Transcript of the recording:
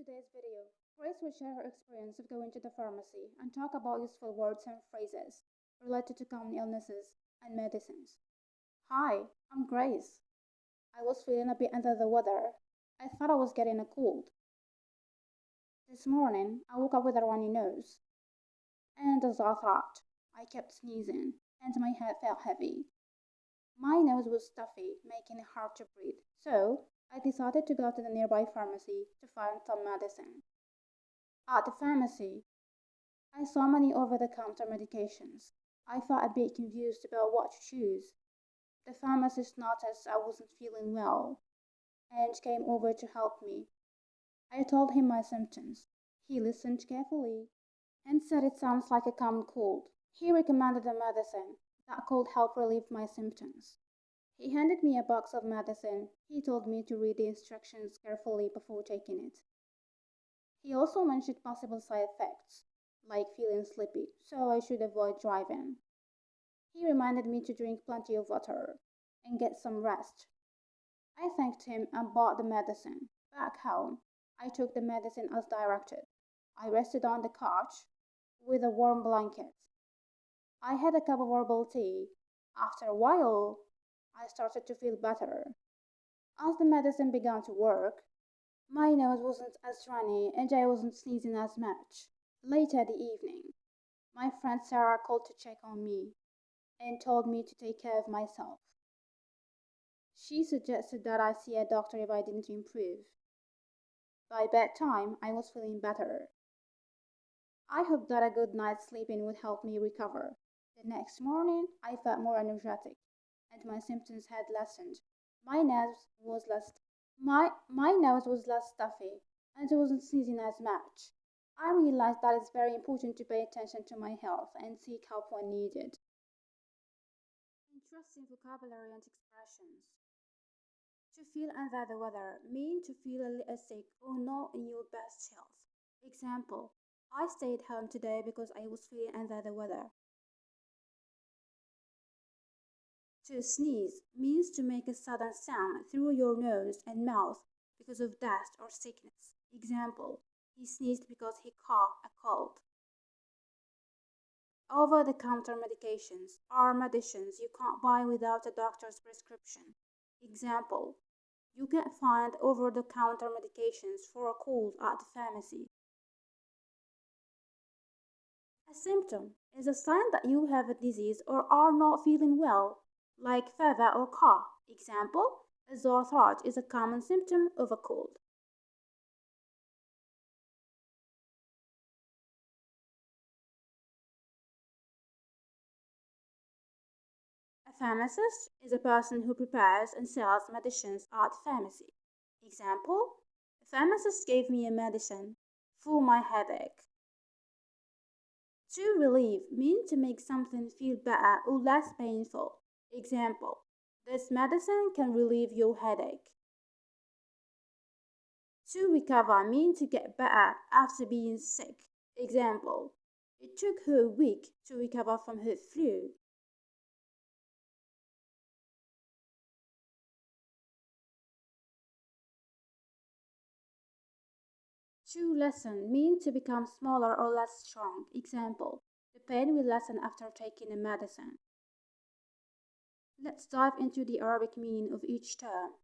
today's video, Grace will share her experience of going to the pharmacy and talk about useful words and phrases related to common illnesses and medicines. Hi, I'm Grace. I was feeling a bit under the weather. I thought I was getting a cold. This morning, I woke up with a runny nose. And as I thought, I kept sneezing, and my head felt heavy. My nose was stuffy, making it hard to breathe, so I decided to go to the nearby pharmacy to find some medicine. At the pharmacy, I saw many over-the-counter medications. I felt a bit confused about what to choose. The pharmacist noticed I wasn't feeling well and came over to help me. I told him my symptoms. He listened carefully and said it sounds like a common cold. He recommended a medicine that could help relieve my symptoms. He handed me a box of medicine. He told me to read the instructions carefully before taking it. He also mentioned possible side effects, like feeling sleepy, so I should avoid driving. He reminded me to drink plenty of water and get some rest. I thanked him and bought the medicine. Back home, I took the medicine as directed. I rested on the couch with a warm blanket. I had a cup of herbal tea. After a while, I started to feel better. As the medicine began to work, my nose wasn't as runny and I wasn't sneezing as much. Later that evening, my friend Sarah called to check on me and told me to take care of myself. She suggested that I see a doctor if I didn't improve. By bedtime, I was feeling better. I hoped that a good night's sleeping would help me recover. The next morning, I felt more energetic, and my symptoms had lessened. My nose was less stuffy, and I wasn't sneezing as much. I realized that it's very important to pay attention to my health and seek help when needed. Interesting vocabulary and expressions. To feel under the weather means to feel a little sick or not in your best health. Example, I stayed home today because I was feeling under the weather. To sneeze means to make a sudden sound through your nose and mouth because of dust or sickness. Example, he sneezed because he caught a cold. Over-the-counter medications are medicines you can't buy without a doctor's prescription. Example, you can find over-the-counter medications for a cold at the pharmacy. A symptom is a sign that you have a disease or are not feeling well, like fever or cough. Example, a sore throat is a common symptom of a cold. A pharmacist is a person who prepares and sells medicines at the pharmacy. Example, a pharmacist gave me a medicine for my headache. To relieve means to make something feel better or less painful. Example, this medicine can relieve your headache. To recover means to get better after being sick. Example, it took her a week to recover from her flu. To lessen means to become smaller or less strong. Example, the pain will lessen after taking the medicine. Let's dive into the Arabic meaning of each term.